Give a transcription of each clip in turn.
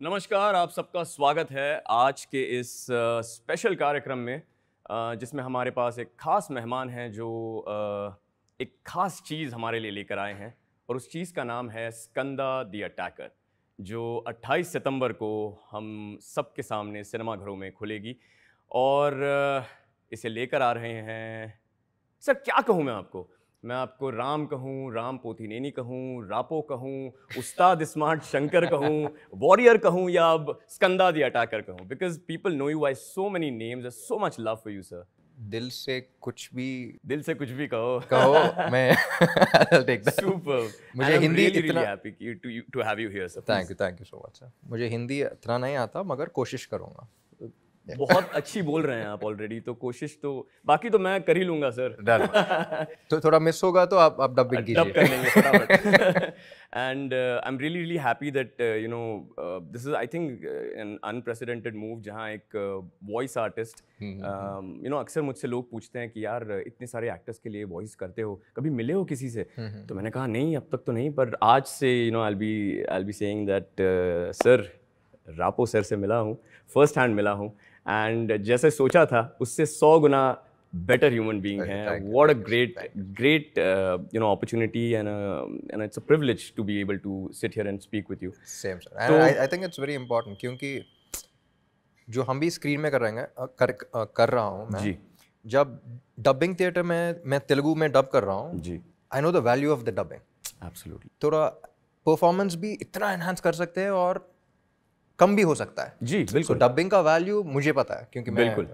नमस्कार, आप सबका स्वागत है आज के इस स्पेशल कार्यक्रम में जिसमें हमारे पास एक ख़ास मेहमान हैं जो एक ख़ास चीज़ हमारे लिए लेकर आए हैं और उस चीज़ का नाम है स्कंदा द अटैकर, जो 28 सितंबर को हम सबके सामने सिनेमाघरों में खुलेगी और इसे लेकर आ रहे हैं। सर, क्या कहूँ मैं आपको राम कहूँ, राम पोथिनेनी कहूँ, रापो कहूँ, उस्ताद स्मार्ट शंकर कहूँ, वॉरियर कहूँ या अब स्कंदा द अटैकर कहूँ, because people know you by so many names, so much love for you sir. दिल से कुछ भी कहो मैं I'll take that. Superb. मुझे And I'm हिंदी really, इतना really happy to have you here, sir. Thank you so much sir. मुझे हिंदी इतना नहीं आता मगर कोशिश करूँगा। बहुत अच्छी बोल रहे हैं आप ऑलरेडी, तो कोशिश तो बाकी तो मैं कर ही लूंगा सर। तो थोड़ा मिस होगा तो आप डबिंग कीजिए। डब कर लेंगे फटाफट। And I'm really happy that this is I think an unprecedented move जहाँ एक voice artist अक्सर मुझसे लोग पूछते हैं कि यार इतने सारे एक्टर्स के लिए वॉइस करते हो, कभी मिले हो किसी से? तो मैंने कहा नहीं, अब तक तो नहीं, पर आज से I'll be saying that sir, rapport sir से मिला हूँ, फर्स्ट हैंड मिला हूँ, एंड जैसे सोचा था उससे 100 गुना better human being है. What a great opportunity and it's a privilege to be able to sit here and speak with you. Same sir. And I think it's very important क्योंकि जो हम भी स्क्रीन में कर रहा हूँ मैं जी, जब डबिंग थिएटर में मैं तेलुगु में डब कर रहा हूँ जी, I know the value of the dubbing. absolutely. थोड़ा परफॉर्मेंस भी इतना एनहांस कर सकते हैं और कम भी हो सकता है। जी, बिल्कुल। डबिंग का वैल्यू मुझे पता है क्योंकि बिल्कुल।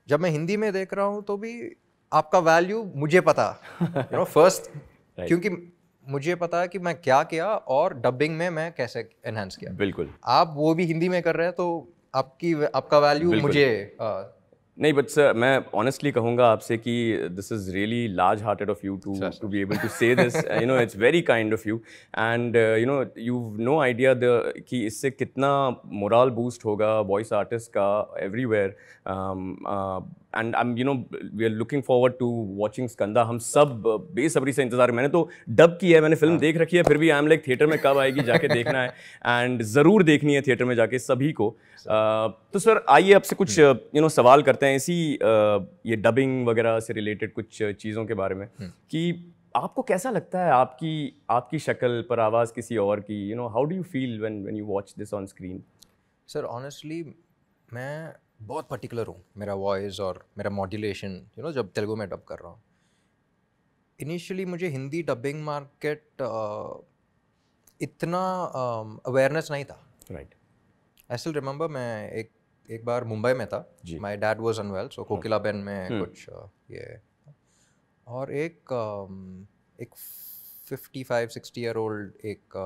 जब मैं हिंदी में देख रहा हूँ तो भी आपका वैल्यू मुझे पता फर्स्ट क्योंकि मुझे पता है कि मैं क्या किया और डबिंग में मैं कैसे एनहांस किया। बिल्कुल। आप वो भी हिंदी में कर रहे हैं तो आपका वैल्यू मुझे नहीं, बट सर मैं ऑनेस्टली कहूँगा आपसे कि this is really large hearted of you to be able to say this, it's very kind of you and you know idea कि इससे कितना मोरल बूस्ट होगा वॉइस आर्टिस्ट का everywhere, and we are looking forward to watching Skanda. हम सब बेसब्री से इंतजार, मैंने तो डब की है, मैंने फिल्म देख रखी है, फिर भी आई एम लाइक थिएटर में कब आएगी, जाके देखना है एंड ज़रूर देखनी है थिएटर में जाके सभी को। तो सर आइए आपसे कुछ सवाल करते हैं इसी ये डबिंग वगैरह से रिलेटेड कुछ चीज़ों के बारे में कि आपको कैसा लगता है आपकी शक्ल पर आवाज़ किसी और की, how do you feel when you watch this on screen? Sir honestly मैं बहुत पर्टिकुलर हूँ, मेरा वॉइस और मेरा मॉड्यूलेशन जब तेलुगु में डब कर रहा हूँ। इनिशियली मुझे हिंदी डबिंग मार्केट इतना अवेयरनेस नहीं था। राइट। आई स्टिल रिमेंबर मैं एक बार मुंबई में था, my dad was unwell, so Kokilaben में कुछ ये, और एक 55-60 ईयर ओल्ड एक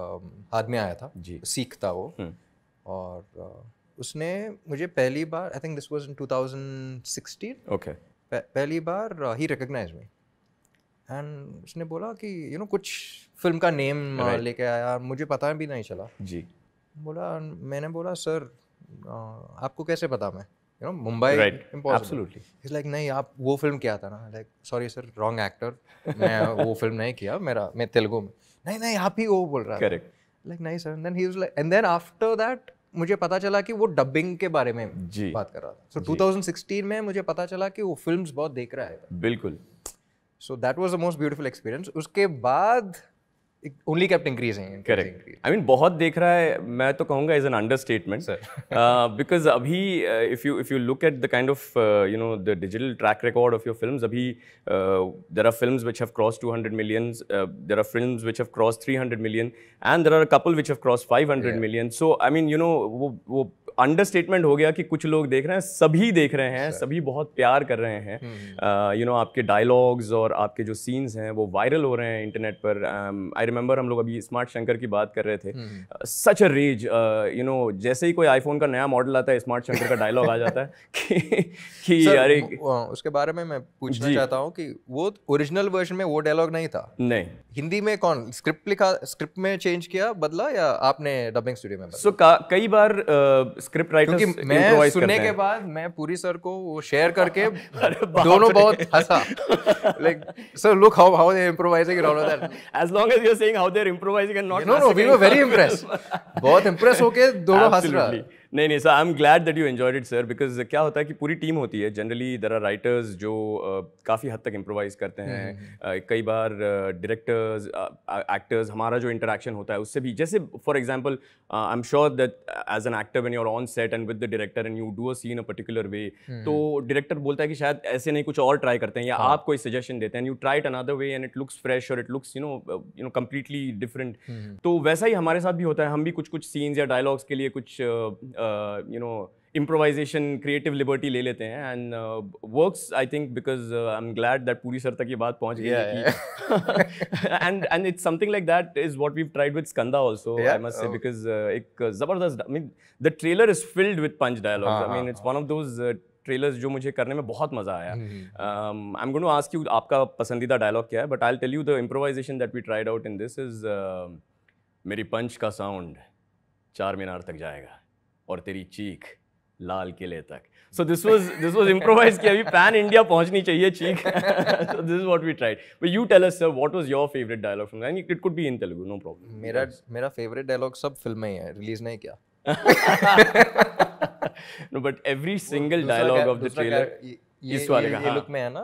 आदमी आया था, सिख था वो, और उसने मुझे पहली बार, I think this was in 2016, okay, पहली बार ही रिकॉग्नाइज मी एंड उसने बोला कि कुछ फिल्म का नेम लेके आया, मुझे पता भी नहीं चला जी। मैंने बोला सर आपको कैसे पता मैं मुंबई एब्सोल्युटली। इज लाइक नहीं आप वो फिल्म किया था ना, like sorry sir wrong actor, मैं वो फिल्म नहीं किया, मैं तेलुगु में, नहीं आप ही वो बोल रहा है, करेक्ट, लाइक नहीं sir, then he was like, and then after that मुझे पता चला कि वो डबिंग के बारे में बात कर रहा था। सो 2016 में मुझे पता चला कि वो फिल्म्स बहुत देख रहा है। बिल्कुल। So that was the most beautiful experience. उसके बाद it only kept increasing. Correct. I mean बहुत देख रहा है, मैं तो कहूँगा is an understatement. Because अभी if you look at the kind of the digital track record of your films, अभी there are films which have crossed 200 millions, there are films which have crossed 300 million, and there are a couple which have crossed 500 million. So I mean वो understatement हो गया कि कुछ लोग देख रहे हैं, सभी देख रहे हैं, सभी बहुत प्यार कर रहे हैं। आपके डायलॉग्स और आपके जो सीन्स हैं वो वायरल हो रहे हैं इंटरनेट पर। आई रिमेंबर हम लोग अभी स्मार्ट शंकर की बात कर रहे थे, सच अ रेज, जैसे ही कोई आईफोन का नया मॉडल आता है स्मार्ट शंकर का डायलॉग आ जाता है कि अरे उसके बारे में मैं पूछना चाहता हूँ कि वो ओरिजिनल वर्जन में वो डायलॉग नहीं था? नहीं। हिंदी में कौन स्क्रिप्ट में चेंज किया, बदला, या आपने डबिंग स्टूडियो में बदला? कई बार स्क्रिप्ट राइटर्स क्योंकि मैं सुनने के बाद मैं पूरी सर को वो शेयर करके दोनों बहुत हंसा, like sir look how they improvising and all of that, as long as you are saying how they are improvising and not, no we were very impressed, बहुत इम्प्रेस होके दोनों हंस रहा है। नहीं sir, I am glad that you enjoyed it sir, because क्या होता है कि पूरी टीम होती है, जनरली देयर आर राइटर्स जो काफ़ी हद तक इम्प्रोवाइज करते हैं, कई बार डायरेक्टर्स एक्टर्स, हमारा जो इंटरेक्शन होता है उससे भी, जैसे for example I am sure that as an actor when you are on set and with the director and you do a scene a particular way, तो डायरेक्टर बोलता है कि शायद ऐसे नहीं कुछ और ट्राई करते हैं, या आप कोई सजेशन देते हैं, you try it another way and it looks fresh और it looks you know completely different. तो वैसा ही हमारे साथ भी होता है, हम भी कुछ सीन्स या डायलॉग्स के लिए कुछ you know improvisation, creative liberty ले लेते हैं, and works I think because I'm glad that पूरी सर तक ये बात पहुंच गई है कि and it's something like that is what we've tried with Skanda also, I must say, because एक ज़बरदस्त, I mean the trailer is filled with punch dialogues. I mean it's one of those trailers जो मुझे करने में बहुत मज़ा आया। I'm going to ask you आपका पसंदीदा डायलॉग क्या है, but I'll tell you the improvisation that we tried out in this is मेरी पंच का साउंड चार मीनार तक जाएगा और तेरी चीख लाल किले तक। So this was improvised कि अभी पैन इंडिया पहुंचनी चाहिए चीख। So this is what we tried. But you tell us sir, what was your favorite dialogue from that? And it could be in Telugu, no problem. मेरा favorite dialogue सब film में ही है, release नहीं किया। No, but every single dialogue of the trailer इस वाले का, ये लुक में है ना,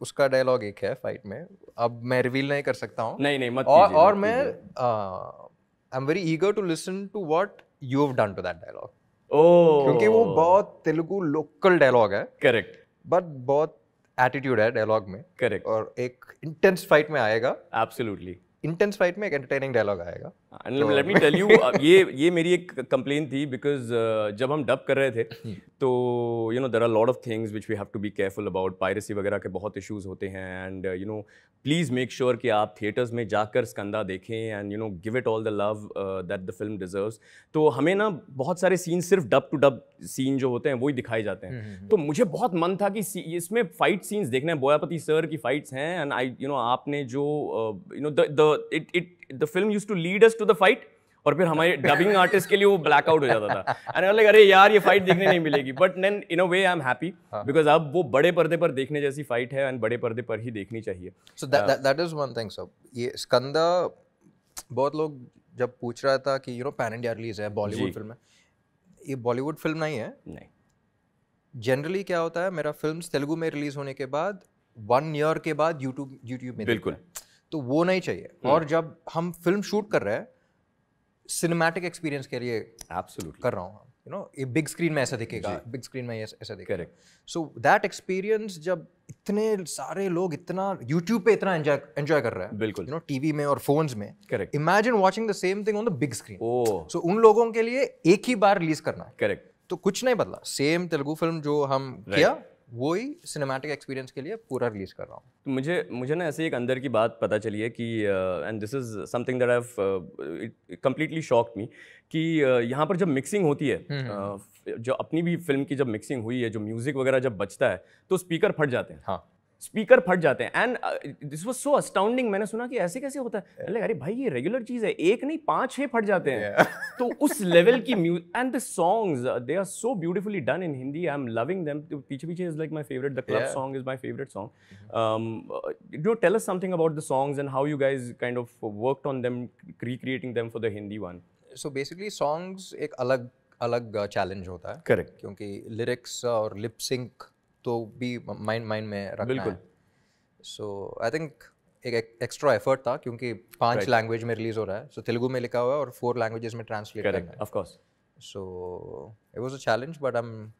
उसका डायलॉग एक है फाइट में, अब मैं रिवील नहीं कर सकता हूँ। नहीं मत कीजिए। और मैं I am very eager to listen to what you have done to that dialogue. क्योंकि वो बहुत तेलुगु लोकल डायलॉग है, करेक्ट, बट बहुत एटीट्यूड है डायलॉग में, करेक्ट, और एक इंटेंस फाइट में आएगा, एब्सोल्युटली इंटेंस फाइट में एक एंटरटेनिंग डायलॉग आएगा। लेट मी टेल यू, ये मेरी एक कंप्लेन थी, बिकॉज जब हम डब कर रहे थे तो you know there are lot of things which we have to be careful about, piracy वगैरह के बहुत इश्यूज होते हैं, and you know please make sure कि आप थिएटर्स में जाकर स्कंदा देखें and you know give it all the love that the film deserves. तो हमें ना बहुत सारे सीन सिर्फ डब टू डब सीन जो होते हैं वही दिखाए जाते हैं, तो मुझे बहुत मन था कि इसमें फाइट सीन्स देखने हैं, बोयापति सर की फाइट्स हैं, एंड आई यू नो आपने जो you know the film used to lead us to the fight, और फिर हमारे डबिंग आर्टिस्ट के लिए वो ब्लैक आउट हो जाता था, एंड आई वाज लाइक अरे यार ये फाइट देखने नहीं मिलेगी, but then in a way I am happy because अब वो बड़े पर्दे पर देखने जैसी फाइट है, एंड बड़े पर्दे पर ही देखनी चाहिए। So that is one thing. So ये स्कंदा, बहुत लोग जब पूछ रहा था कि you know pan India release है, बॉलीवुड फिल्म है, ये बॉलीवुड फिल्म नहीं है। नहीं, जनरली क्या होता है, मेरा फिल्म्स तेलुगु में रिलीज होने के बाद 1 ईयर के बाद यूट्यूब में, बिल्कुल, तो वो नहीं चाहिए। और जब हम फिल्म शूट कर रहे हैं, सिनेमैटिक एक्सपीरियंस के लिए एब्सोल्युटली कर रहा हूँ, यू नो ये बिग स्क्रीन में ऐसा दिखेगा, बिग स्क्रीन में ऐसा दिखेगा, करेक्ट। सो दैट एक्सपीरियंस जब इतने सारे लोग इतना यूट्यूब पे इतना एंजॉय कर रहे हैं, बिल्कुल, यू नो टीवी में और फोन्स में, correct, imagine watching the same thing on the big screen. So उन लोगों के लिए एक ही बार रिलीज करना है, करेक्ट, तो कुछ नहीं बदला, सेम तेलुगु फिल्म जो हम किया वही सिनेमैटिक एक्सपीरियंस के लिए पूरा रिलीज कर रहा हूँ। तो मुझे ना ऐसे एक अंदर की बात पता चली है कि and this is something that have completely shocked मी, कि यहाँ पर जब मिक्सिंग होती है, जो अपनी भी फिल्म की जब मिक्सिंग हुई है, जो म्यूजिक वगैरह जब बजता है तो स्पीकर फट जाते हैं। हाँ, स्पीकर फट जाते हैं, and this was so astounding. मैंने सुना कि ऐसे कैसे होता है, अरे भाई ये रेगुलर चीज है, एक नहीं 5-6 फट जाते हैं। तो उस लेवल की and the songs they are so beautifully done in Hindi, I am loving them. पीछे पीछे is like my favourite, the club song is my favourite song. Do tell us something about the songs and how you guys kind of worked on them, recreating them for the Hindi one. So basically songs एक अलग challenge होता है, correct, क्योंकि lyrics और lip sync तो भी mind में रखना है। सो आई थिंक एक एक्स्ट्रा एफर्ट था, क्योंकि 5 लैंग्वेज में रिलीज हो रहा है, सो तेलुगु में लिखा हुआ है और 4 लैंग्वेजेस में ट्रांसलेट करना है, of course. So it was a challenge, but I am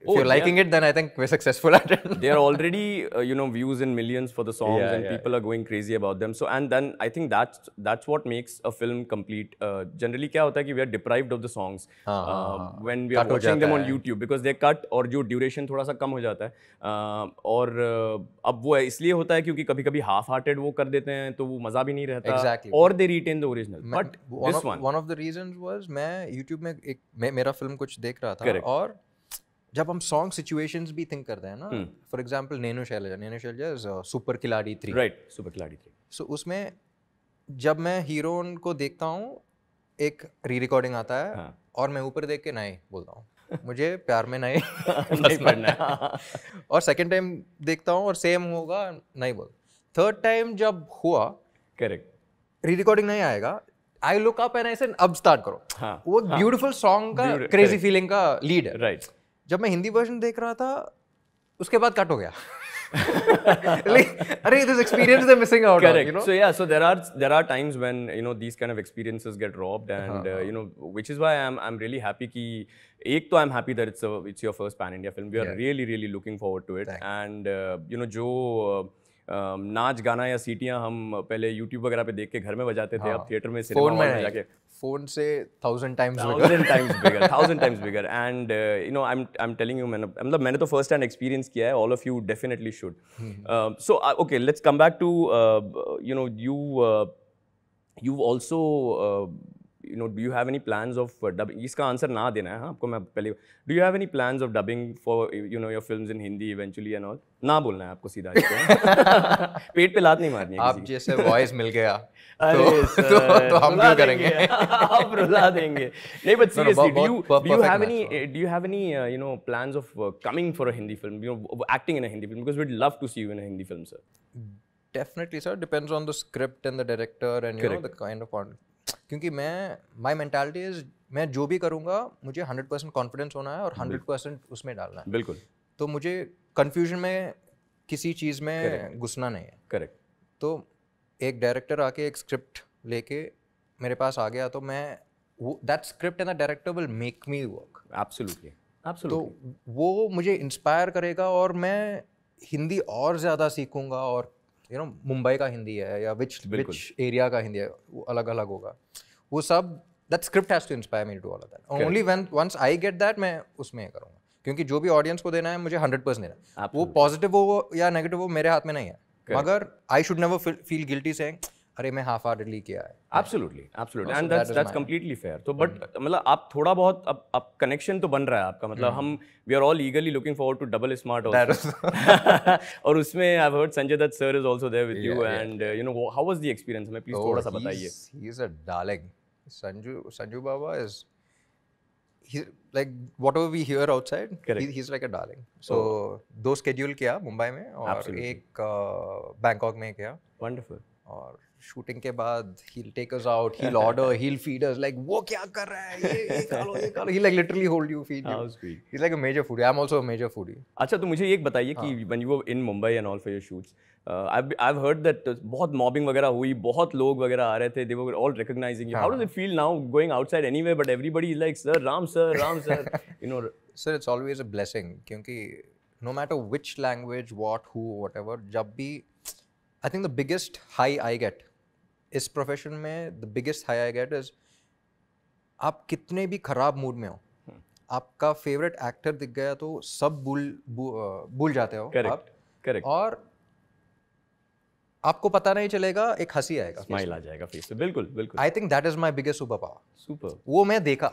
if you're liking it, then I think we're successful at it. They are already you know views in millions for the songs, and people are going crazy about them. So and then I think that's what makes a film complete. Generally क्या होता है कि we are deprived of the songs when we are watching them on YouTube, because they cut और जो duration थोड़ा सा कम हो जाता है, और अब वो इसलिए होता है क्योंकि कभी-कभी half-hearted वो कर देते हैं, तो वो मज़ा भी नहीं रहता, exactly, और they retain the original. But one of the reasons was मैं YouTube में मेरा फिल्म कुछ देख रहा था, और जब हम सॉन्ग सिचुएशंस भी थिंक करते हैं ना, फॉर एग्जांपल नैनो Shailaja is super Khiladi 3, right, super Khiladi 3। सो उसमें जब मैं हीरोइन को देखता हूँ, एक री रिकॉर्डिंग आता है हाँ. और मैं ऊपर देख के नहीं बोलता हूँ, मुझे प्यार में नहीं नहीं पढ़ना है. और सेकंड टाइम देखता हूँ और सेम होगा, नहीं बोल. थर्ड टाइम जब हुआ, करेक्ट, री रिकॉर्डिंग नहीं आएगा, I look up and I से अब स्टार्ट करो. हाँ, वो ब्यूटीफुल सॉन्ग का क्रेजी फीलिंग का लीड है. राइट. जब मैं हिंदी वर्जन देख रहा था उसके बाद कट हो गया. अरे this experience they're missing out Correct. on, you know? So yeah, so there are times when these kind of experiences get robbed, and which is why I'm really happy कि एक तो I'm happy that it's your first pan India film. We are really looking forward to it. And जो नाच गाना या सीटियां हम पहले YouTube वगैरह पे देख के घर में बजाते थे, अब थिएटर में सिनेमा हॉल में जाके फोन से 1000 times bigger. And I'm telling you, मैंने तो first hand experience किया है. All of you definitely should. So okay, let's come back to you've also do you have any plans of dubbing? इसका answer ना देना है, हाँ, आपको मैं पहले. Do you have any plans of dubbing for your films in Hindi eventually and all? ना बोलना है आपको सीधा. पेट पे लात नहीं मारनी है. आप जैसे वॉइस मिल गया तो हम क्यों करेंगे? आप रुला देंगे. नहीं, but seriously, do you have any plans of coming for a Hindi film, acting in a Hindi film, because we'd love to see you in a Hindi film, sir. Definitely, sir. Depends on the script and the director and the kind of content. क्योंकि my mentality is मैं जो भी करूँगा मुझे 100% confidence होना है और 100% उसमें डालना है. बिल्कुल. तो मुझे कंफ्यूजन में किसी चीज़ में घुसना नहीं है. करेक्ट. तो एक डायरेक्टर आके एक स्क्रिप्ट लेके मेरे पास आ गया तो मैं that script and the director will make me work. Absolutely. तो वो मुझे इंस्पायर करेगा और मैं हिंदी और ज़्यादा सीखूंगा. और मुंबई का हिंदी है या विच एरिया का हिंदी है, वो अलग अलग होगा. वो सब that script has to inspire me to all of that. Only when once I get that मैं उसमें करूँगा. क्योंकि जो भी ऑडियंस को देना है मुझे 100% देना है. वो पॉजिटिव हो या नेगेटिव हो मेरे हाथ में नहीं है. मगर I should never feel guilty saying अरे मैं हाफ हार्टेडली किया है. Absolutely. And that's completely fair. तो but मतलब आप थोड़ा बहुत अब कनेक्शन तो बन रहा है आपका. मतलब हम we are all eagerly looking forward to Double Smart also. और उसमें I've heard Sanjay Dutt sir is also there with you. And how was the experience? हमें please थोड़ा सा बताइए. He's a darling. Sanju Baba is, he's like whatever we hear outside, he's like a darling. So दो schedule किया मुंबई में और एक Bangkok में किया. Wonderful. और शूटिंग के बाद he'll take us out, he'll order, he'll feed us like वो क्या कर रहा है, ये खा लो, ये खा लो. He'll like literally hold you, feed you. How sweet. He's like a major foodie. I'm also a major foodie. अच्छा, तो मुझे एक बताइए कि when you were in Mumbai and all for your shoots, I've heard that बहुत mobbing वगैरह हुई, बहुत लोग वगैरह आ रहे थे, they were all recognizing you. How does it feel now going outside anywhere but everybody is like sir, Ram sir. Sir, it's always a blessing क्योंकि no matter which language, what, who, whatever, जब भी I think the biggest high I get इस profession में, the biggest high I get is आप कितने भी खराब mood में हो, आपका फेवरेट एक्टर दिख गया तो सब भूल जाते हो. करेक्ट. और आपको पता नहीं चलेगा, एक हंसी आएगा, स्माइल आ जाएगा फेस पे. बिल्कुल. I think that is my biggest super power. Super. वो मैं देखा.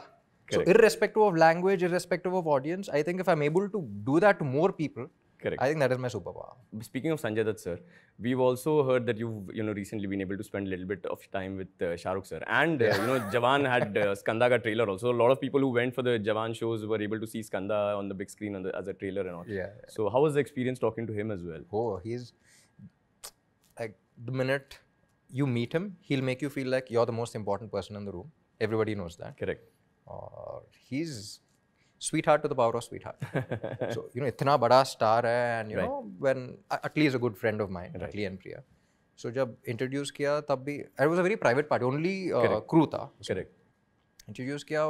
So irrespective of language, irrespective of audience, I think if I'm able to do that to more people, I think that is my superpower. Speaking of Sanjay Dutt sir, we've also heard that you've recently been able to spend a little bit of time with Shah Rukh sir, and Jawan had Skanda ka trailer also. A lot of people who went for the Jawan shows were able to see Skanda on the big screen as a trailer and all. Yeah. So how was the experience talking to him as well? Oh, he's like, the minute you meet him, he'll make you feel like you're the most important person in the room. Everybody knows that. Correct. He's sweetheart to the power of sweetheart. So इतना बड़ा star है, and when Atli is a good friend of mine, Atli and Priya. So जब introduce किया तब भी it was a very private party, only crew था. Correct. Introduce किया,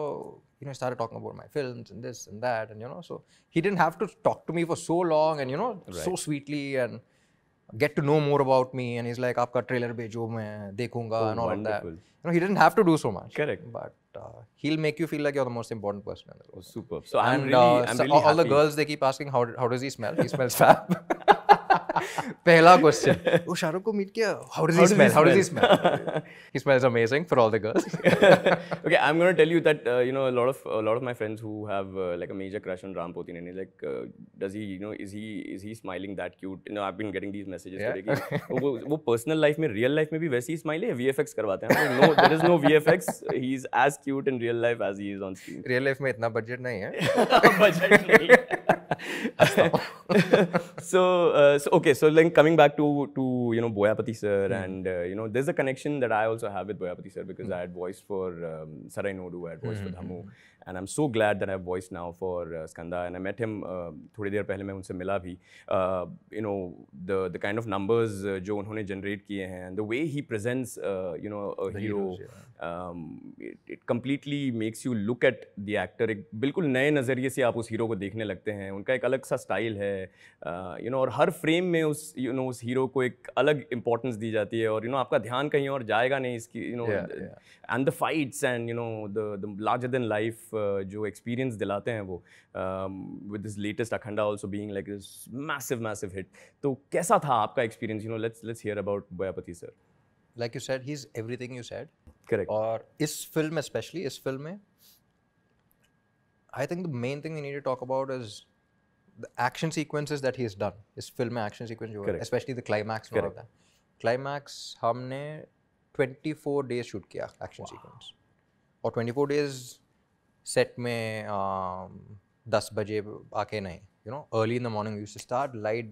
started talking about my films and this and that, and so he didn't have to talk to me for so long and so sweetly and get to know more about me, and he's like आपका trailer भेजो मैं देखूंगा and all of that. He didn't have to do so much. Correct. But he'll make you feel like you're the most important person in the world. Superb. So I'm really all happy. The girls, they keep asking how does he smell? He smells fab. पहला question, वो शाहरुख को meet किया, how does he smell? He smells amazing for all the girls. Okay, I'm going to tell you that you know, a lot of my friends who have like a major crush on Ram Potineni, like does he, you know, is he smiling that cute? You know, I've been getting these messages today कि वो personal life में, real life में भी वैसे ही smile है, VFX करवाते हैं? No, there is no VFX. He's as cute in real life as he is on screen. Real life में इतना budget नहीं है. Budget नहीं. So okay, so like coming back to you know, Boyapati sir, and you know, there's a connection that I also have with Boyapati sir, because I had voiced for Sarai Nodu, I had voiced for Dhammu, and I'm so glad that I've voiced now for Skanda, and I met him थोड़ी देर पहले मैं उनसे मिला भी. You know, the kind of numbers जो उन्होंने generate किए हैं, and the way he presents you know, a hero, it completely makes you look at the actor. एक बिल्कुल नए नज़रिए से आप उस हीरो को देखने लगते हैं. उनका एक अलग सा स्टाइल है, you know, और हर फ्रेम में उस, you know, उस हीरो को एक अलग इम्पोर्टेंस दी जाती है, और you know, आपका ध्यान कहीं और जाएगा नहीं इसकी, you know, and the fights and you know, the larger than life जो experience दिलाते हैं वो, with this latest Akhanda also being like this massive hit. तो कैसा था आपका experience? You know, let's hear about Boyapati sir. Like you said, he's everything you said. Correct. और इस फिल्म में, especially इस फिल्म में, I think the main thing we need to talk about is the action sequences that he's done. इस film में action sequence जो है, especially the climax में होता है. Climax हमने 24 days shoot किया action sequence, और 24 days set में 10 बजे आके नहीं, you know, early in the morning we used to start, light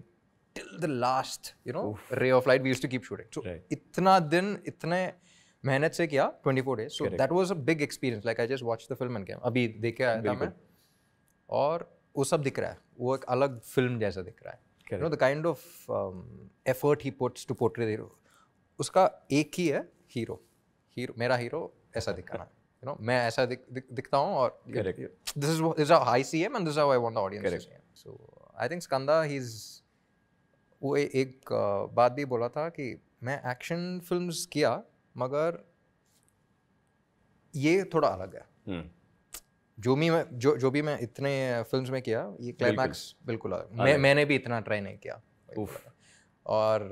till the last, you know, ray of light we used to keep shooting. So इतना दिन इतने मेहनत से किया 24 days. So that was a big experience. Like I just watched the film and came. अभी देख के आया था मैं, और वो सब दिख रहा है, वो एक अलग फिल्म जैसा दिख रहा है. You know, the kind of effort he puts to portray the hero. उसका एक ही है, हीरो मेरा हीरो ऐसा दिखाना. You know, मैं ऐसा दिखता हूँ, और this is how I see him, and this is how I want the audience to see him. So I think Skanda, वो एक बात भी बोला था कि मैं एक्शन फिल्म्स किया, मगर ये थोड़ा अलग है. जो भी मैं इतने फिल्म्स में किया, ये क्लाइमैक्स बिल्कुल अलग. मैंने भी इतना ट्राई नहीं किया. और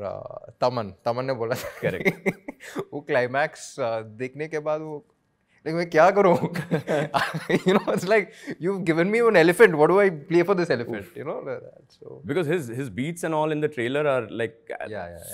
तमन ने बोला वो क्लाइमैक्स देखने के बाद वो, like, मैं क्या करूँ? You know, it's like you've given me an elephant. What do I play for this elephant? You know, so because his beats and all in the trailer are like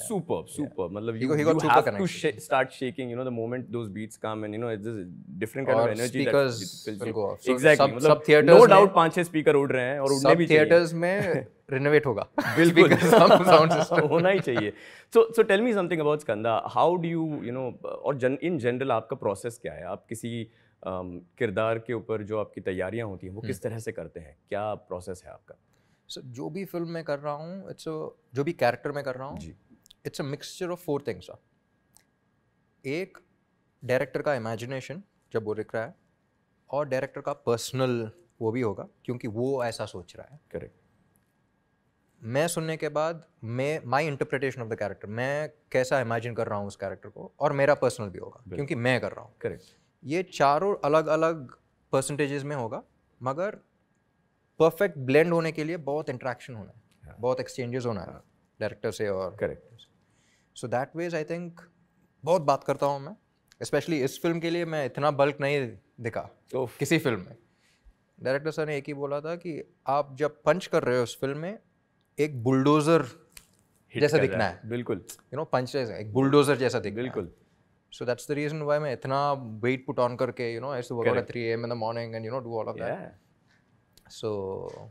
superb. मतलब you have to start shaking. You know, the moment those beats come, and you know, it's this different kind of energy that fills you. Exactly. सब theaters no doubt 5-6 speaker उड़ रहे हैं, और उड़ने भी चाहिए. theaters में renovate होगा. बिल्कुल. Sound system होना ही चाहिए. So tell me something about Skanda. How do you know, और in general आपका process क्या है? आप किसी किरदार के ऊपर जो आपकी तैयारियां होती हैं, वो किस तरह से करते हैं? क्या process है आपका? So जो भी फिल्म में कर रहा हूँ, जो भी कैरेक्टर में कर रहा हूँ, it's a mixture of 4 things. एक डायरेक्टर का इमेजिनेशन जब वो लिख रहा है, और डायरेक्टर का पर्सनल वो भी होगा, क्योंकि वो ऐसा सोच रहा है. करेक्ट. मैं सुनने के बाद माई इंटरप्रिटेशन ऑफ द कैरेक्टर, मैं कैसा इमेजिन कर रहा हूँ उस कैरेक्टर को, और मेरा पर्सनल भी होगा, क्योंकि मैं कर रहा हूँ. करेक्ट. ये चारों अलग अलग परसेंटेजेस में होगा, मगर परफेक्ट ब्लेंड होने के लिए बहुत इंटरेक्शन होना है, बहुत एक्सचेंजेस होना है डायरेक्टर से और correct. So that ways I think बहुत बात करता हूँ मैं. स्पेशली इस फिल्म के लिए मैं इतना बल्क नहीं दिखा किसी फिल्म में. डायरेक्टर सर ने एक ही बोला था कि आप जब पंच कर रहे हो उस फिल्म में, एक बुलडोजर जैसा दिखना है. बिल्कुल. यू नो, पंच जैसा, एक बुलडोजर जैसा दिखना है. बिल्कुल. So that's the reason why मैं इतना weight put on करके, you know, I used to work out at 3 a.m. in the morning and, you know, do all of that. So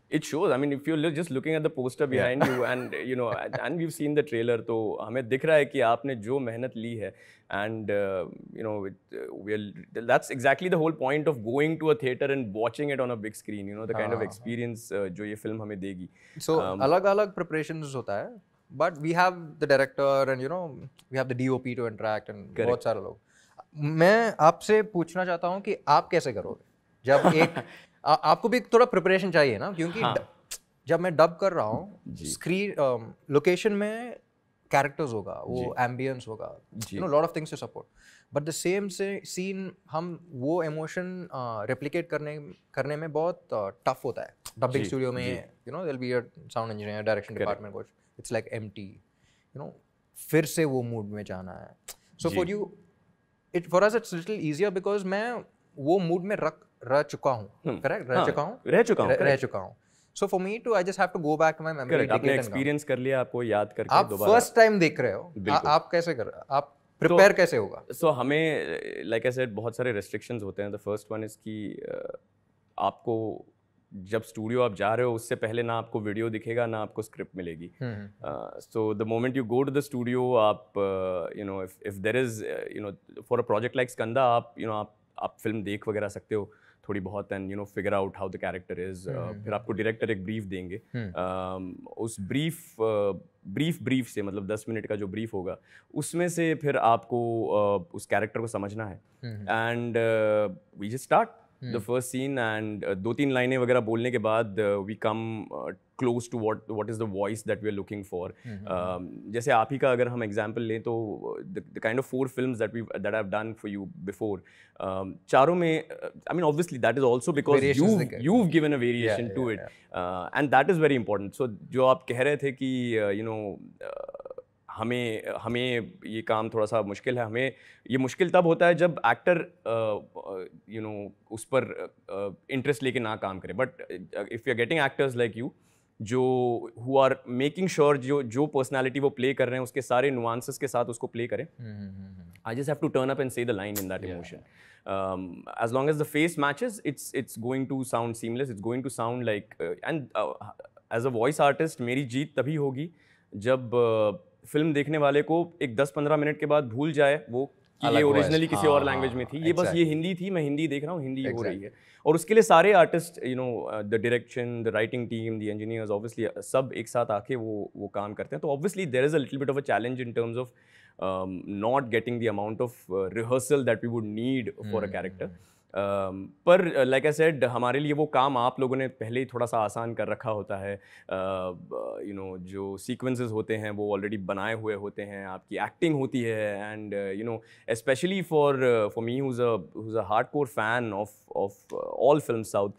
it shows. I mean, if you're just looking at the poster behind you, and you know, and we've seen the trailer, तो हमें दिख रहा है कि आपने जो मेहनत ली है, and you know, that's exactly the whole point of going to a theater and watching it on a big screen. You know, the kind of experience जो ये फिल्म हमें देगी. So अलग-अलग preparations होता है. But we have the director and, you know, we have the DOP to interact and बहुत सारे लोग. मैं आपसे पूछना चाहता हूँ कि आप कैसे करोगे जब एक आपको भी थोड़ा प्रिपरेशन चाहिए ना, क्योंकि जब मैं डब कर रहा हूँ, स्क्रीन लोकेशन में कैरेक्टर्स होगा, वो एम्बियंस होगा, you know, lot of things to support, but the same scene हम वो इमोशन रेप्लिकेट करने में बहुत टफ होता है. डबिंग स्टूडियो में, you know, there will be a sound engineer, direction department, कुछ it's like empty, you know, फिर से वो mood में जाना है. So for you, for us it's little easier because मैं वो mood में रह चुका हूँ, correct? रह चुका हूँ. So for me to, I just have to go back to my memory. आपने experience कर लिया, आपको याद करके आप दोबारा. first time देख रहे हो, आप कैसे कर रहे हो? आप prepare कैसे होगा? So हमें, like I said, बहुत सारे restrictions होते हैं. The first one is कि आपको जब स्टूडियो आप जा रहे हो उससे पहले ना आपको वीडियो दिखेगा ना आपको स्क्रिप्ट मिलेगी. So the moment you go to the studio, आप you know if there is you know for a project like Skanda, आप यू नो आप फिल्म देख वगैरह सकते हो थोड़ी बहुत and you know figure out how the character is. फिर आपको डायरेक्टर एक ब्रीफ देंगे. उस ब्रीफ से मतलब 10 मिनट का जो ब्रीफ होगा उसमें से फिर आपको उस कैरेक्टर को समझना है. And we just start the first scene and 2-3 लाइनें वगैरह बोलने के बाद we come close to what is the voice that we are looking for. जैसे आप ही का अगर हम example लें तो the kind of 4 films that I've done for you before, चारों में I mean obviously that is also because you've given a variation to it. And that is very important. So जो आप कह रहे थे कि you know हमें ये काम थोड़ा सा मुश्किल है. हमें ये मुश्किल तब होता है जब एक्टर यू नो उस पर इंटरेस्ट लेके ना काम करे. But if you are getting actors like you जो हु आर मेकिंग श्योर जो पर्सनैलिटी वो प्ले कर रहे हैं उसके सारे नुआंसेस के साथ उसको प्ले करें. I just have to turn up and say the line in that emotion. as long as the face matches, it's going to sound seamless. It's going to sound like and as a voice artist मेरी जीत तभी होगी जब film देखने वाले को एक 10-15 minute के बाद भूल जाए वो कि ये ओरिजिनली किसी और लैंग्वेज में थी. ये बस ये हिंदी थी, मैं हिंदी देख रहा हूँ, हिंदी हो रही है. और उसके लिए सारे artist you know the direction, the writing team, the engineers obviously सब एक साथ आके वो काम करते हैं. तो obviously there is a little bit of a challenge in terms of not getting the amount of rehearsal that we would need for a character. पर लाइक आई सेड हमारे लिए वो काम आप लोगों ने पहले ही थोड़ा सा आसान कर रखा होता है. यू नो जो सीक्वेंसेस होते हैं वो ऑलरेडी बनाए हुए होते हैं, आपकी एक्टिंग होती है. And you no specially for me who's a hardcore fan of all films South,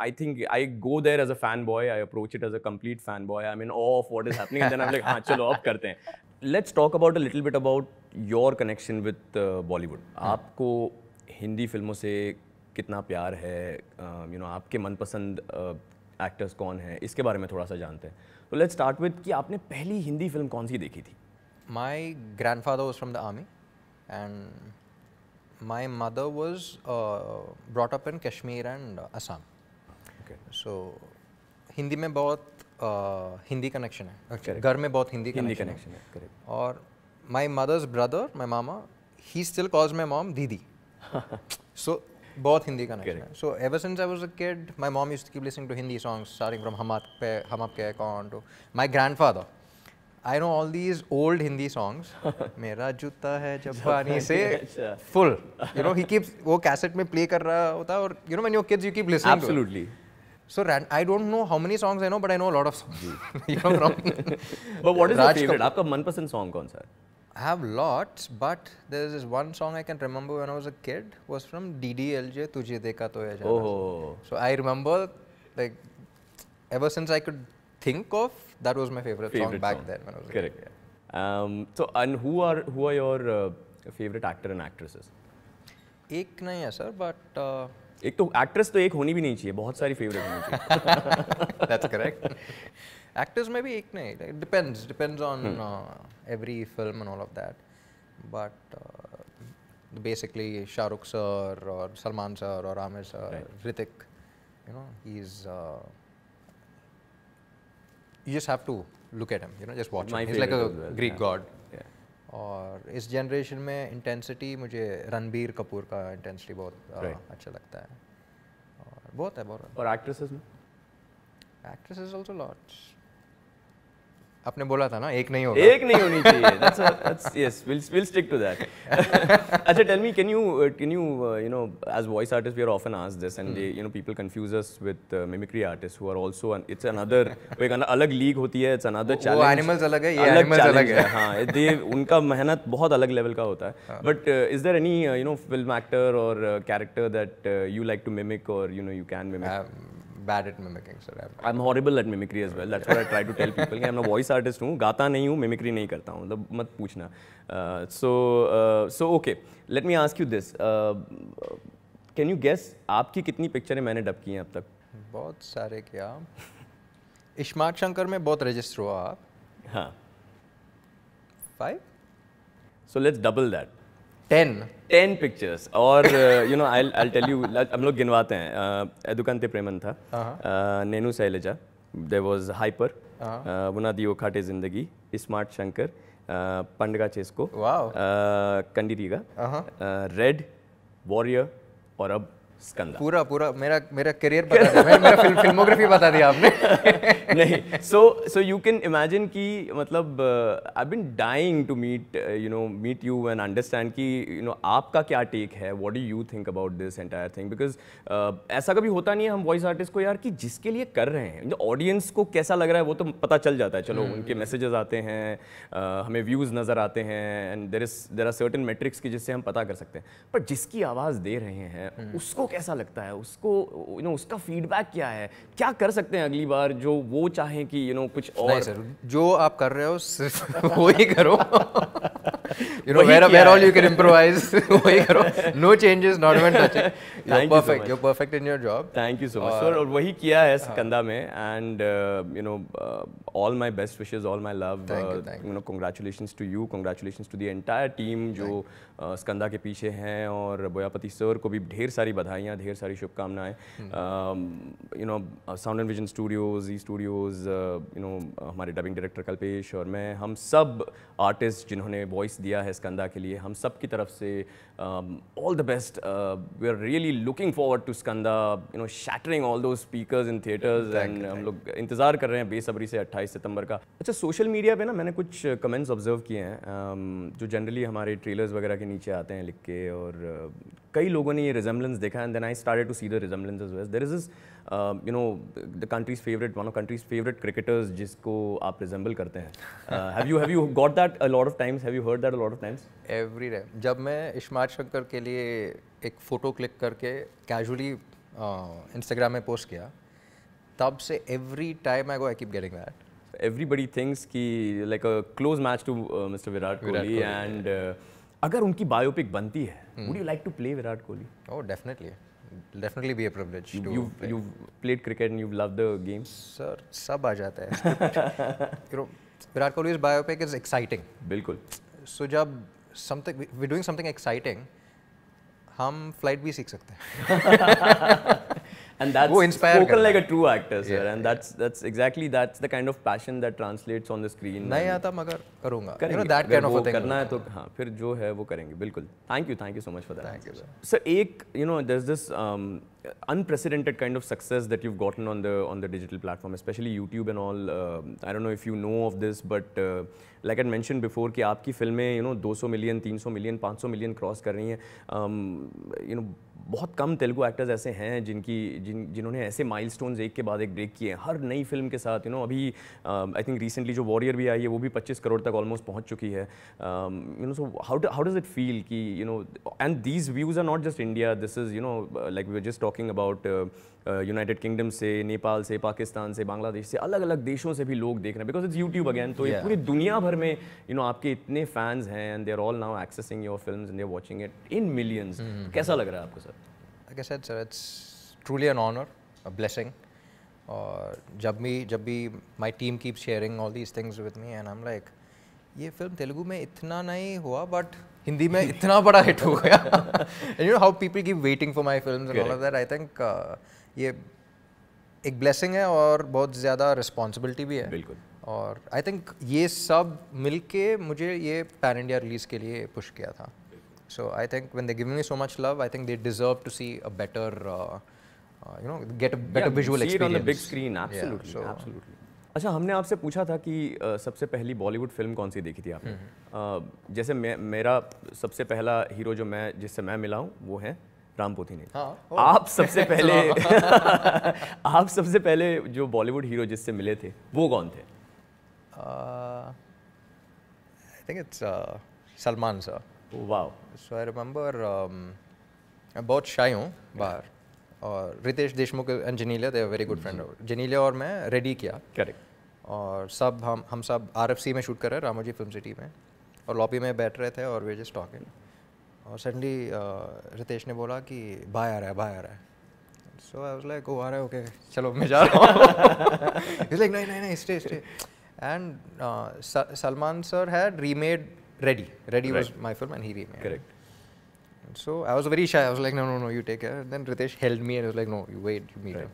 I think I go there as a fanboy. I approach it as a complete fanboy. I'm in awe of what is happening and then I'm like हाँ चलो अब करते हैं. Let's talk about a little bit about your connection with Bollywood. आपको हिंदी फिल्मों से कितना प्यार है, यू नो आपके मनपसंद एक्टर्स कौन हैं, इसके बारे में थोड़ा सा जानते हैं. तो लेट्स स्टार्ट विद कि आपने पहली हिंदी फिल्म कौन सी देखी थी? My grandfather was from the army and my mother was brought up in Kashmir and Assam. So Hindi में बहुत हिंदी कनेक्शन है, घर में बहुत हिंदी कनेक्शन है. करेक्ट. और my mother's brother, my mama, he still calls my mom didi. So बहुत हिंदी कनेक्शन है. So ever since I was a kid, my mom used to keep listening to Hindi songs, starting from हम आपके कौन to my grandfather. I know all these old Hindi songs. मेरा जूता है जबानी से full. You know he keeps वो cassette में play कर रहा होता है और you know when you're kids you keep listening. Absolutely. So I don't know how many songs I know, but I know a lot of songs. You know from. But what is your favorite? आपका मनपसंद song कौन सा है? I have lots, but there's this one song I can remember when I was a kid was from DDLJ, तुझे देखा तो है जाना. Oh. So I remember like ever since I could think of, that was my favorite song back then when I was a kid. Correct. So and who are your favorite actor and actresses? एक नहीं है sir, but एक तो actress तो एक होनी भी नहीं चाहिए, बहुत सारी फेवरेट होनी चाहिए. That's correct. Actors में भी एक नहीं, it depends on every film and all of that, but basically Shah Rukh sir or Salman sir or Amir sir, Hrithik, you know he's you just have to look at him, you know, just watch him. He's like a Greek god. और इस generation में intensity मुझे रणबीर कपूर का intensity बहुत अच्छा लगता है. और बहुत है. और एक्ट्रेसेस में? Actresses also lots. आपने बोला था ना एक नहीं होगा. एक नहीं होनी चाहिए. That's yes. We'll stick to that. अच्छा, tell me, can you you know, as voice artists we are often asked this, and they, you know, people confuse us with mimicry artists who are also it's another एक अलग league होती है. It's another challenge. वो animals अलग है, ये animals अलग है. हाँ, उनका मेहनत बहुत अलग लेवल का होता है. But is there any you know film actor or character that you like to mimic or you know you can mimic? bad at mimicking, sir. I'm horrible at mimicry as well. That's what I try to tell people. कि I'm a voice artist हूँ, गाता नहीं हूँ, mimicry नहीं करता हूँ, मतलब मत पूछना. So okay, let me ask you this. Can you guess आपकी कितनी पिक्चरें मैंने डब की हैं अब तक? बहुत सारे किया. इस्मार्ट शंकर में बहुत रजिस्टर हुआ आप. हाँ. 5? So let's double that. 10 pictures. और you know I'll tell you, हम लोग गिनवाते हैं. एदुकांते प्रेमन था, Nenu Selja, there was Hyper, बुनादी ओखाटे जिंदगी, स्मार्ट शंकर, पंडगा चेस्को, कंडीरीगा, रेड, वॉरियर और अब स्कंदा. पूरा मेरा करियर बता दिया, मेरा फिल्मोग्राफी बता दिया आपने. नहीं, so you can imagine कि मतलब I've been dying to meet you and understand कि आपका क्या टेक है, what do you think about this entire thing, because ऐसा कभी होता नहीं है हम वॉइस आर्टिस्ट को यार कि जिसके लिए कर रहे हैं ऑडियंस को कैसा लग रहा है वो तो पता चल जाता है. चलो उनके मैसेजेस आते हैं, हमें व्यूज़ नज़र आते हैं, and there are certain metrics की जिससे हम पता कर सकते हैं. पर जिसकी आवाज़ दे रहे हैं उसको कैसा लगता है, उसको उसका फीडबैक क्या है, क्या कर सकते हैं अगली बार जो वो चाहें कि कुछ और. नहीं सर, जो आप कर रहे हो सिर्फ वो ही करो. where all you can improvise, वही करो. No changes, not even touching. You're perfect. You're perfect in your job. Thank you so much, sir. और वही किया है स्कंदा में, and all my best wishes, all my love. Thank you. Congratulations to you, congratulations to the entire team जो स्कंदा के पीछे हैं, और बोयापति सर को भी ढेर सारी बधाइयाँ, ढेर सारी शुभकामनाएं. Sound and vision Studios, E Studios, हमारे डबिंग डायरेक्टर कल्पेश और मैं, हम सब आर्टिस्ट जिन्होंने वॉइस दिया है स्कंदा के लिए, हम सब की तरफ से all the best. We are really looking forward to Skanda, shattering all those speakers in theatres, and हम लोग इंतज़ार कर रहे हैं बेसब्री से 28 सितंबर का. अच्छा, सोशल मीडिया पे ना मैंने कुछ कमेंट्स ऑब्जर्व किए हैं जो जनरली हमारे ट्रेलर्स वगैरह के नीचे आते हैं लिख के, और कई लोगों ने ये रिजेम्बलेंस देखा, and then I started to see the resemblance as well. There is this the country's favourite, one of country's favourite cricketers जिसको आप रिजेंबल करते हैं. Have you got that a lot of times, have you heard that a lot of times? Every time. जब मैं iSmart Shankar के लिए एक photo click करके कैजुअली इंस्टाग्राम में पोस्ट किया, तब से every time I go I keep getting that. Everybody thinks कि like a close match to Mr. Virat Kohli, and अगर उनकी बायोपिक बनती है, would you like to play Virat Kohli? Oh, definitely be a privilege. You've played cricket and you've loved the game. Sir, सब आ जाता है. Virat Kohli's biopic is exciting. बिल्कुल. So जब we're doing something exciting, हम flight भी सीख सकते हैं. And that's spoken like a true actor, sir. Yeah, and that's exactly the kind of passion that translates on the screen. नहीं आता मगर करूँगा. that kind of a thing. करना है तो हाँ, फिर जो है वो करेंगे. बिल्कुल. Thank you so much for that. Thank you, sir. Sir, there's this unprecedented kind of success that you've gotten on the digital platform, especially YouTube and all. I don't know if you know of this, but like I mentioned before कि आपकी फिल्में 200 million, 300 million, 500 million cross कर रही हैं. बहुत कम Telugu actors ऐसे हैं जिन्होंने ऐसे माइलस्टोन्स एक के बाद एक ब्रेक किए हैं हर नई फिल्म के साथ. अभी आई थिंक रिसेंटली जो वॉरियर भी आई है वो भी 25 करोड़ तक ऑलमोस्ट पहुंच चुकी है. So how does it feel कि and these views are not just India, this is like we were just talking about United Kingdom से, नेपाल से, पाकिस्तान से, बांग्लादेश से, अलग अलग देशों से भी लोग देख रहे हैं बिकॉज इट्स यूट्यूब अगेन. तो ये पूरी दुनिया भर में आपके इतने फैंस हैं, and they are all now accessing your films and they are watching it in millions. कैसा लग रहा है आपको sir? Like I said, sir, it's truly an honor, a blessing. और जब भी my team keeps sharing all these things with me, and I'm like, ये film Telugu में इतना नहीं हुआ, but हिंदी में इतना बड़ा हिट हो गया. And you know how people keep waiting for my films and all of that. I think ये एक blessing है और बहुत ज़्यादा responsibility भी है. बिल्कुल. और I think ये सब मिलके मुझे ये pan India release के लिए push किया था. So I think when they're giving me so much love, I think they deserve to see a better, get a better visual experience. See it on the big screen, absolutely, absolutely. अच्छा, हमने आपसे पूछा था कि सबसे पहली Bollywood film कौन सी देखी थी आपने? जैसे मेरा सबसे पहला हीरो जिससे मैं मिला हूँ वो है राम पोथीनी. आप सबसे पहले आप सबसे पहले जो बॉलीवुड हीरो जिससे मिले थे वो कौन थे? I think it's Salman sir. Wow. So I remember मैं बहुत शाई हूँ बाहर, और Ritesh Deshmukh and Genelia, they are very good friend. Genelia और मैं रेडी किया, करेक्ट। और सब हम सब RFC में शूट कर रहे हैं, रामोजी फिल्म सिटी में, और लॉबी में बैठ रहे थे और वे जस्ट टॉकिंग, और सडनली रितेश ने बोला कि भाई आ रहा है, भाई आ रहा है। So I was like oh आ रहा है, ओके चलो मैं जा रहा हूँ। He's like नहीं stay and Salman sir had remade Ready was my film and he remade it. Correct. So I was very shy. I was like, no, you take care. Then Ritesh held me and was like, no, you wait, you meet him.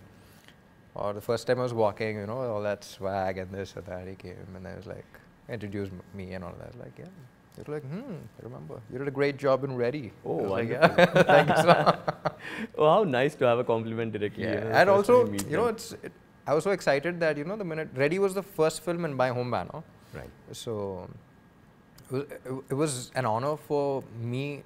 Or the first time I was walking, all that swag and this and that, he came and I was like, introduced me and all that. I was like, yeah. He was like, I remember. You did a great job in Ready. Oh, like, yeah. Thank you, sir. Oh, how nice to have a compliment directly. Yeah. And also, I was so excited that, the minute Ready was the first film in my home banner. Right. So it was an honor for me,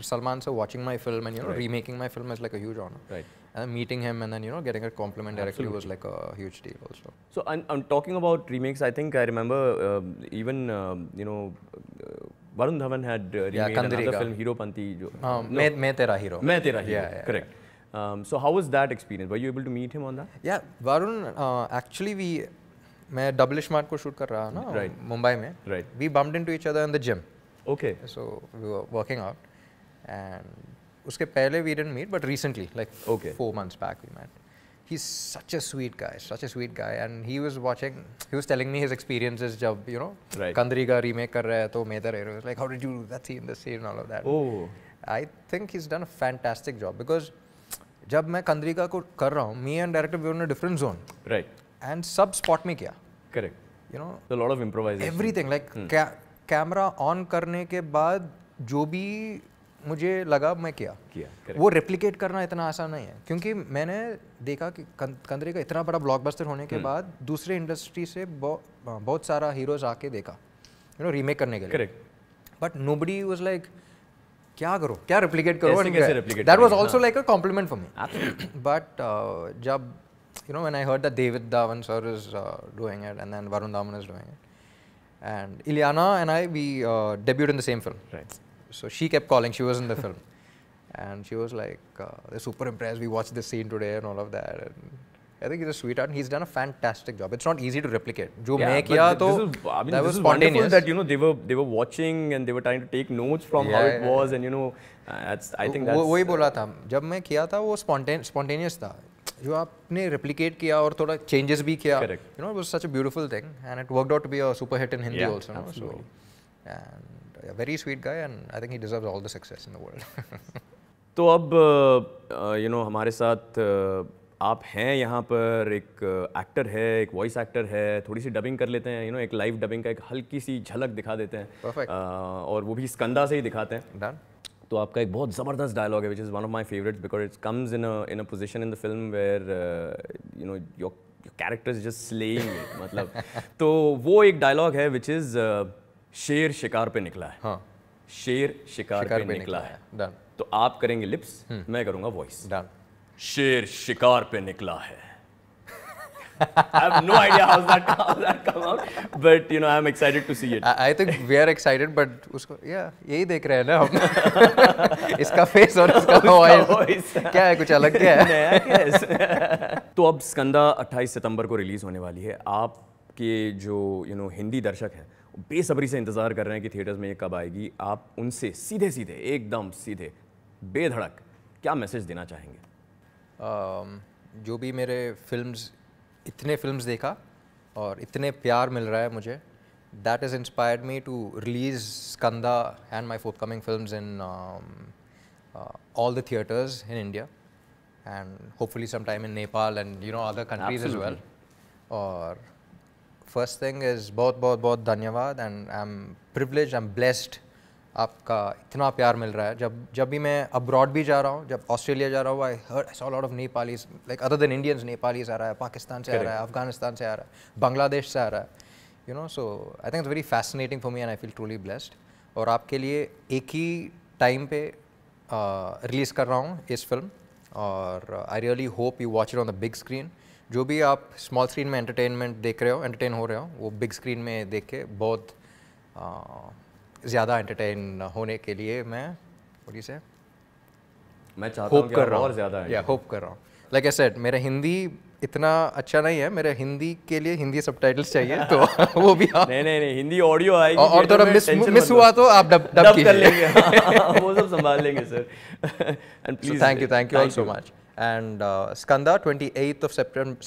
Salman sir watching my film and remaking my film is like a huge honor. Right. And meeting him and then getting a compliment directly was like a huge deal also. So I'm talking about remakes. I think I remember even Varun Dhawan had remade another film, Hero Panti. Main Tera Hero. Main Tera Hero. Yeah, correct. So how was that experience? Were you able to meet him on that? Yeah, Varun actually मैं double smart को shoot कर रहा ना मुंबई में. Right. We bumped into each other in the gym. Okay. So we were working out, and उसके पहले we didn't meet, but recently, like 4 months back, we met. He's such a sweet guy, and he was telling me his experiences जब कंदरी का remake कर रहा है तो मैं there was like, how did you do that scene, this scene, and all of that. Oh. I think he's done a fantastic job because जब मैं कंदरी का को कर रहा हूँ, me and director we were in a different zone. Right. And सब spot में किया. Correct. A lot of improvisation. Everything like camera on करने के बाद जो भी मुझे लगा मैं किया. वो रेप्लिकेट करना इतना आसान नहीं है, क्योंकि मैंने देखा कि कंदरी का इतना बड़ा ब्लॉकबस्टर होने के बाद दूसरे इंडस्ट्री से बहुत सारा हीरोज आके देखा रीमेक करने के लिए. Correct. But nobody was like क्या करो, क्या रेप्लिकेट करो. That was also like a compliment for me. But जब when I heard that David Dhawan sir is doing it and then Varun Dhawan is doing it, and Ileana and I, we debuted in the same film. Right. So she kept calling, she was in the film, and she was like, they're super impressed, we watched this scene today and all of that. And I think he's a sweetheart and he's done a fantastic job. It's not easy to replicate. Jo main kiya to that was spontaneous. That they were watching and they were trying to take notes from how it was, and I think that's वही बोला था जब मैं किया था, वो spontaneous था. जो आपने replicate किया और थोड़ा changes भी किया. Correct. It was such a beautiful thing, and it worked out to be a super hit in Hindi also. Absolutely. So, and a very sweet guy, and I think he deserves all the success in the world. तो अब हमारे साथ आप हैं यहाँ पर, एक actor है, एक वॉइस एक्टर है, थोड़ी सी डबिंग कर लेते हैं, एक लाइव डबिंग का एक हल्की सी झलक दिखा देते हैं. Perfect. और वो भी स्कंदा से ही दिखाते हैं. Done. तो आपका एक बहुत ज़बरदस्त डायलॉग है, which is one of my favourites, because it comes in a position in the film where your character is just slaying it. मतलब तो वो एक डायलॉग है विच इज़ शेर शिकार पे निकला है. हाँ. शेर शिकार पे निकला है. Done. तो आप करेंगे लिप्स, मैं करूँगा वॉइस. Done. शेर शिकार पे निकला है. I have no idea how that come out, but I'm excited to see it. I think we are excited, but उसको यही देख रहे हैं ना हम. इसका फेस और इसका वॉइस क्या है, कुछ अलग क्या है. तो अब स्कंदा 28 सितंबर को रिलीज होने वाली है. आपके जो हिंदी दर्शक हैं बेसब्री से इंतजार कर रहे हैं कि थिएटर्स में ये कब आएगी. आप उनसे सीधे एकदम सीधे बेधड़क क्या मैसेज देना चाहेंगे? जो भी मेरे इतने फिल्म्स देखा और इतने प्यार मिल रहा है मुझे, that is inspired me to release Skanda and my forthcoming films in all the theatres in India and hopefully some time in Nepal and other countries as well. और फर्स्ट थिंग इज़ बहुत धन्यवाद, and I am privileged, I am blessed. आपका इतना प्यार मिल रहा है. जब भी मैं अब्रॉड भी जा रहा हूँ, जब ऑस्ट्रेलिया जा रहा हूँ, I saw lot of Nepalis, like other than Indians, Nepalis आ रहा है, पाकिस्तान से आ रहा है, अफगानिस्तान से आ रहा है, बांग्लादेश से आ रहा है. So I think it's very fascinating for me and I feel truly blessed. और आपके लिए एक ही टाइम पे रिलीज़ कर रहा हूँ इस फिल्म, और I really hope you watch it on the big screen. जो भी आप स्मॉल स्क्रीन में एंटरटेन हो रहे हो, वो बिग स्क्रीन में देख के बहुत ज़्यादा एंटरटेन होने के लिए मैं मैं चाहता हूँ कि कर रहा और हूँ, ज़्यादा या होप कर रहा हूँ. लाइक आई सेड, मेरा हिंदी इतना अच्छा नहीं है, मेरे हिंदी के लिए हिंदी सबटाइटल्स चाहिए, तो वो भी आप नहीं हिंदी ऑडियो आएगी, और थोड़ा मिस हुआ तो आप डब कर लेंगे. वो सब संभाल लेंगे sir. And please thank you all so much. And Skanda 28th of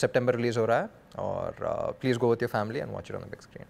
September release हो रहा है, और please go with your family and watch it on the big screen.